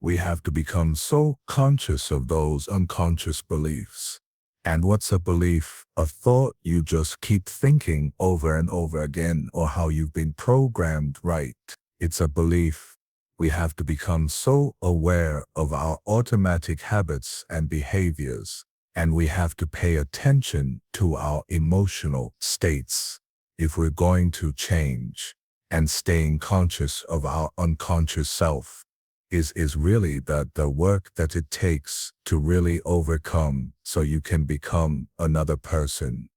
We have to become so conscious of those unconscious beliefs. And what's a belief? A thought you just keep thinking over and over again, or how you've been programmed, right? It's a belief. We have to become so aware of our automatic habits and behaviors, and we have to pay attention to our emotional states if we're going to change. And staying conscious of our unconscious self is really the work that it takes to really overcome so you can become another person.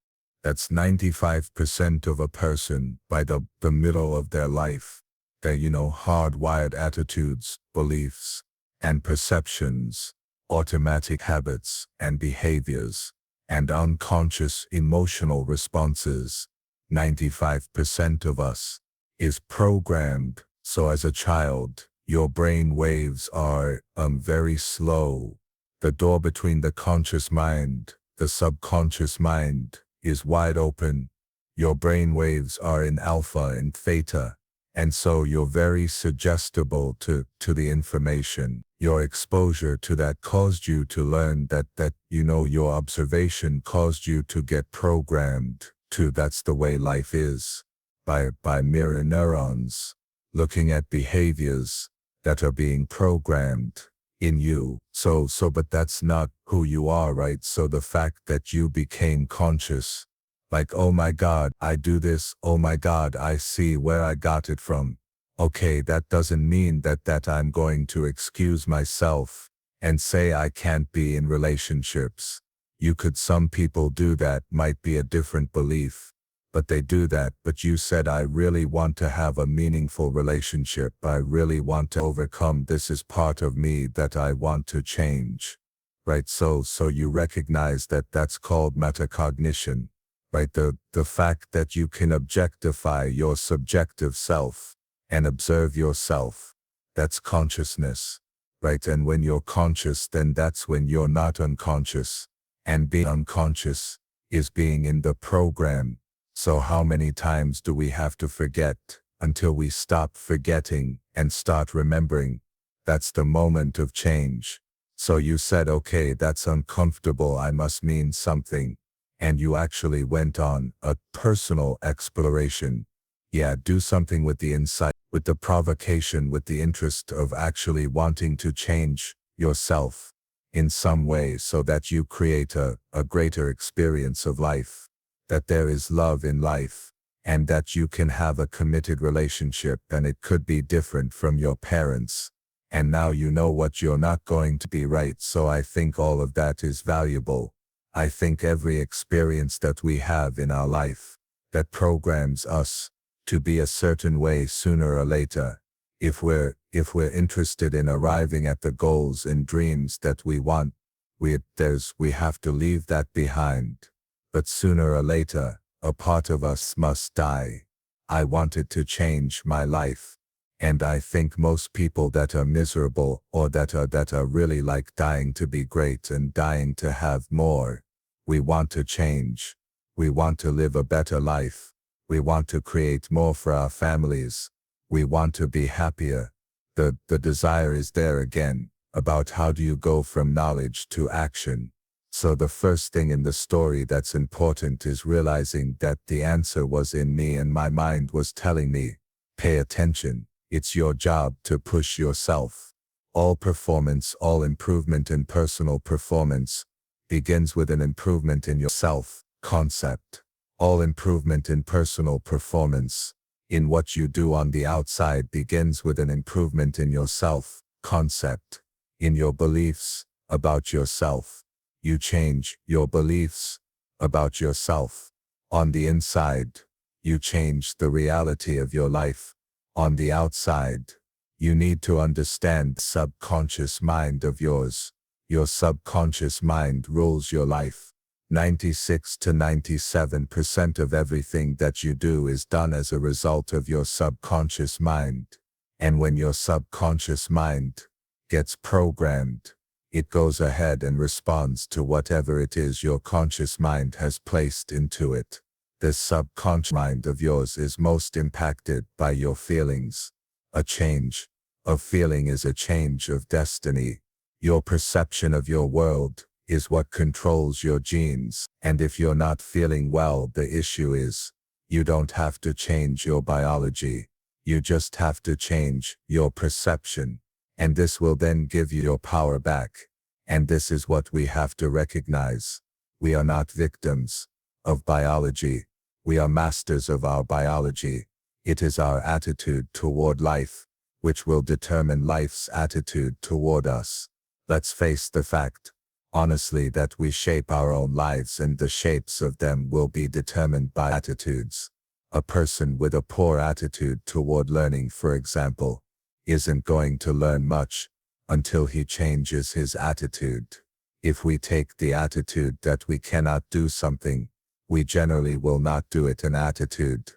That's 95% of a person by the middle of their life. Their, hardwired attitudes, beliefs, and perceptions, automatic habits and behaviors, and unconscious emotional responses. 95% of us is programmed. So as a child, your brain waves are very slow. The door between the conscious mind, the subconscious mind, is wide open. Your brain waves are in alpha and theta, and so you're very suggestible to the information. Your exposure to that caused you to learn that your observation caused you to get programmed to that's the way life is, by mirror neurons, looking at behaviors that are being programmed in you. But that's not who you are, right? So the fact that you became conscious, like, oh my God, I do this, oh my God, I see where I got it from. Okay, that doesn't mean that I'm going to excuse myself and say I can't be in relationships. Some people do that, might be a different belief, but they do that. But you said, I really want to have a meaningful relationship. I really want to overcome. This is part of me that I want to change, right? So you recognize that that's called metacognition, right? The fact that you can objectify your subjective self and observe yourself, that's consciousness, right? And when you're conscious, then that's when you're not unconscious. And being unconscious is being in the program. So how many times do we have to forget until we stop forgetting and start remembering? That's the moment of change. So you said, okay, that's uncomfortable, I must mean something. And you actually went on a personal exploration. Yeah, do something with the insight, with the provocation, with the interest of actually wanting to change yourself in some way so that you create a greater experience of life, that there is love in life, and that you can have a committed relationship, and it could be different from your parents. And now you know what you're not going to be, right? So I think all of that is valuable. I think every experience that we have in our life that programs us to be a certain way sooner or later, if we're interested in arriving at the goals and dreams that we want, we have to leave that behind. But sooner or later, a part of us must die. I wanted to change my life. And I think most people that are miserable, or that are really like dying to be great and dying to have more, we want to change. We want to live a better life. We want to create more for our families. We want to be happier. The desire is there again, about how do you go from knowledge to action. So the first thing in the story that's important is realizing that the answer was in me, and my mind was telling me, pay attention. It's your job to push yourself. All performance, all improvement in personal performance begins with an improvement in yourself concept. All improvement in personal performance, in what you do on the outside, begins with an improvement in yourself concept, in your beliefs about yourself. You change your beliefs about yourself. On the inside, you change the reality of your life. On the outside, you need to understand the subconscious mind of yours. Your subconscious mind rules your life. 96 to 97% of everything that you do is done as a result of your subconscious mind. And when your subconscious mind gets programmed, it goes ahead and responds to whatever it is your conscious mind has placed into it. This subconscious mind of yours is most impacted by your feelings. A change A feeling is a change of destiny. Your perception of your world is what controls your genes. And if you're not feeling well, the issue is, you don't have to change your biology. You just have to change your perception. And this will then give you your power back. And this is what we have to recognize. We are not victims of biology. We are masters of our biology. It is our attitude toward life which will determine life's attitude toward us. Let's face the fact, honestly, that we shape our own lives, and the shapes of them will be determined by attitudes. A person with a poor attitude toward learning, for example, isn't going to learn much until he changes his attitude. If we take the attitude that we cannot do something, we generally will not do it, an attitude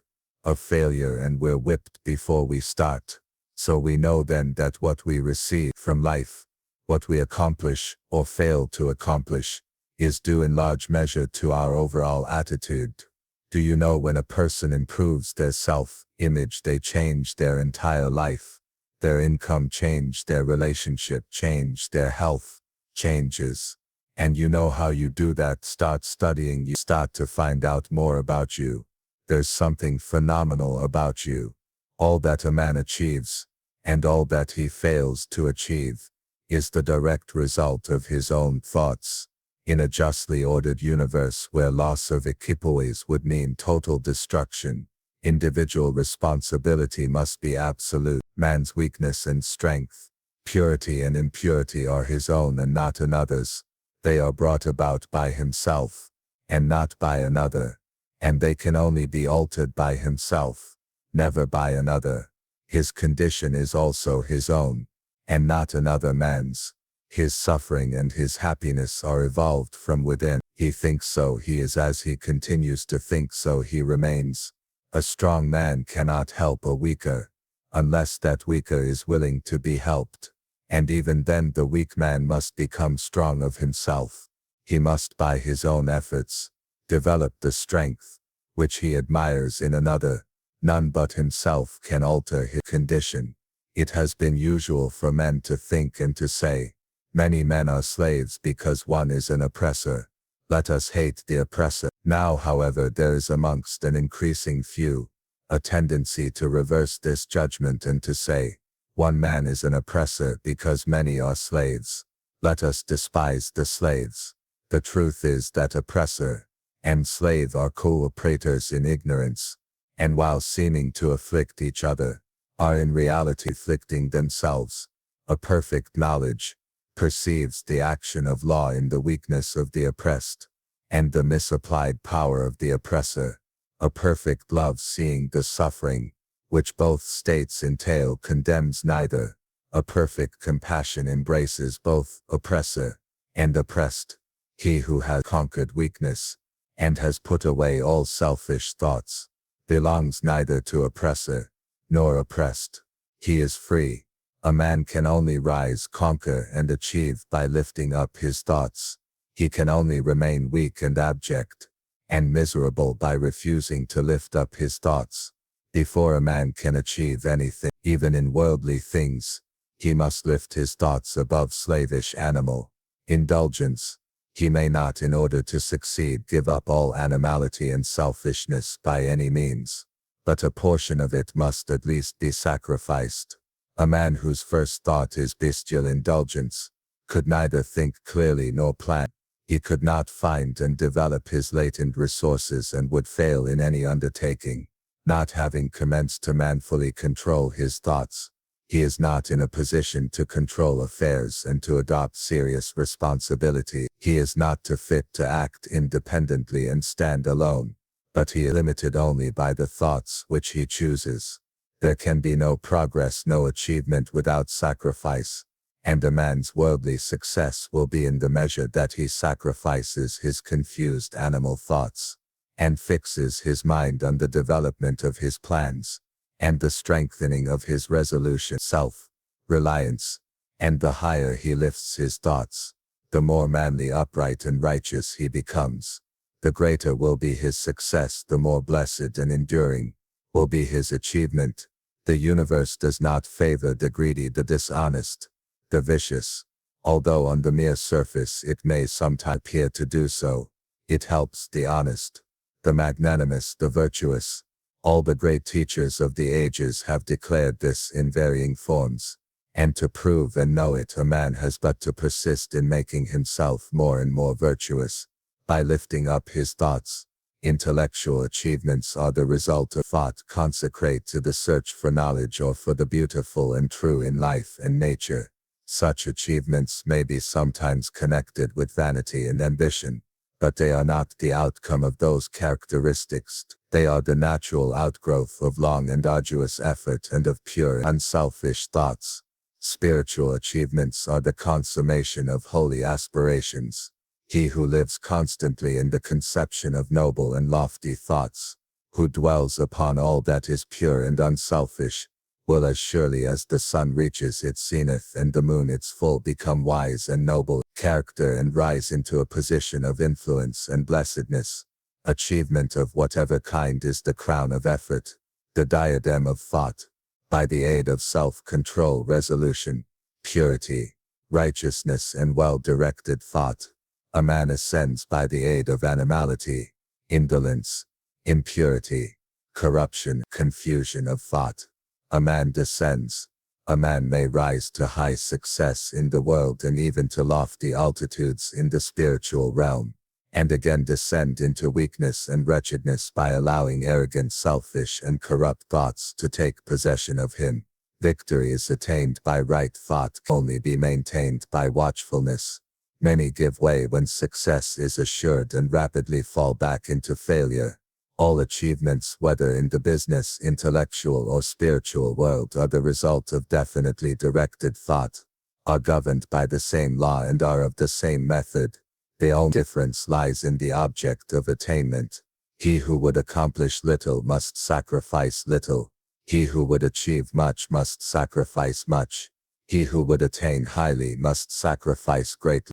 of failure, and we're whipped before we start. So we know then that what we receive from life, what we accomplish or fail to accomplish, is due in large measure to our overall attitude. Do you know, when a person improves their self-image, they change their entire life. Their income changes, their relationship changes, their health changes. And you know how you do that? Start studying. You start to find out more about you. There's something phenomenal about you. All that a man achieves, and all that he fails to achieve, is the direct result of his own thoughts. In a justly ordered universe where loss of equipoise would mean total destruction, individual responsibility must be absolute. Man's weakness and strength, purity and impurity are his own and not another's. They are brought about by himself, and not by another. And they can only be altered by himself, never by another. His condition is also his own, and not another man's. His suffering and his happiness are evolved from within. He thinks so he is, as he continues to think so he remains. A strong man cannot help a weaker, unless that weaker is willing to be helped. And even then the weak man must become strong of himself. He must by his own efforts develop the strength which he admires in another. None but himself can alter his condition. It has been usual for men to think and to say, many men are slaves because one is an oppressor. Let us hate the oppressor. Now, however, there is amongst an increasing few a tendency to reverse this judgment and to say, one man is an oppressor because many are slaves. Let us despise the slaves. The truth is that oppressor and slave are cooperators in ignorance, and while seeming to afflict each other, are in reality afflicting themselves. A perfect knowledge perceives the action of law in the weakness of the oppressed, and the misapplied power of the oppressor. A perfect love, seeing the suffering which both states entail, condemns neither. A perfect compassion embraces both oppressor and oppressed. He who has conquered weakness, and has put away all selfish thoughts, belongs neither to oppressor nor oppressed. He is free. A man can only rise, conquer, and achieve by lifting up his thoughts. He can only remain weak and abject and miserable by refusing to lift up his thoughts. Before a man can achieve anything, even in worldly things, he must lift his thoughts above slavish animal indulgence. He may not, in order to succeed, give up all animality and selfishness by any means, but a portion of it must at least be sacrificed. A man whose first thought is bestial indulgence could neither think clearly nor plan. He could not find and develop his latent resources and would fail in any undertaking. Not having commenced to manfully control his thoughts, he is not in a position to control affairs and to adopt serious responsibility. He is not fit to act independently and stand alone, but he is limited only by the thoughts which he chooses. There can be no progress, no achievement without sacrifice, and a man's worldly success will be in the measure that he sacrifices his confused animal thoughts, and fixes his mind on the development of his plans, and the strengthening of his resolution, self-reliance. And the higher he lifts his thoughts, the more manly, upright, and righteous he becomes. The greater will be his success, the more blessed and enduring will be his achievement. The universe does not favor the greedy, the dishonest, the vicious. Although on the mere surface it may sometimes appear to do so, it helps the honest, the magnanimous, the virtuous. All the great teachers of the ages have declared this in varying forms. And to prove and know it, a man has but to persist in making himself more and more virtuous, by lifting up his thoughts. Intellectual achievements are the result of thought consecrate to the search for knowledge or for the beautiful and true in life and nature. Such achievements may be sometimes connected with vanity and ambition, but they are not the outcome of those characteristics. They are the natural outgrowth of long and arduous effort and of pure, unselfish thoughts. Spiritual achievements are the consummation of holy aspirations. He who lives constantly in the conception of noble and lofty thoughts, who dwells upon all that is pure and unselfish, will as surely as the sun reaches its zenith and the moon its full become wise and noble character and rise into a position of influence and blessedness. Achievement of whatever kind is the crown of effort, the diadem of thought. By the aid of self-control, resolution, purity, righteousness and well-directed thought, a man ascends. By the aid of animality, indolence, impurity, corruption, confusion of thought, a man descends. A man may rise to high success in the world and even to lofty altitudes in the spiritual realm, and again descend into weakness and wretchedness by allowing arrogant, selfish and corrupt thoughts to take possession of him. Victory is attained by right thought, can only be maintained by watchfulness. Many give way when success is assured and rapidly fall back into failure. All achievements, whether in the business, intellectual or spiritual world, are the result of definitely directed thought, are governed by the same law and are of the same method. The only difference lies in the object of attainment. He who would accomplish little must sacrifice little. He who would achieve much must sacrifice much. He who would attain highly must sacrifice greatly.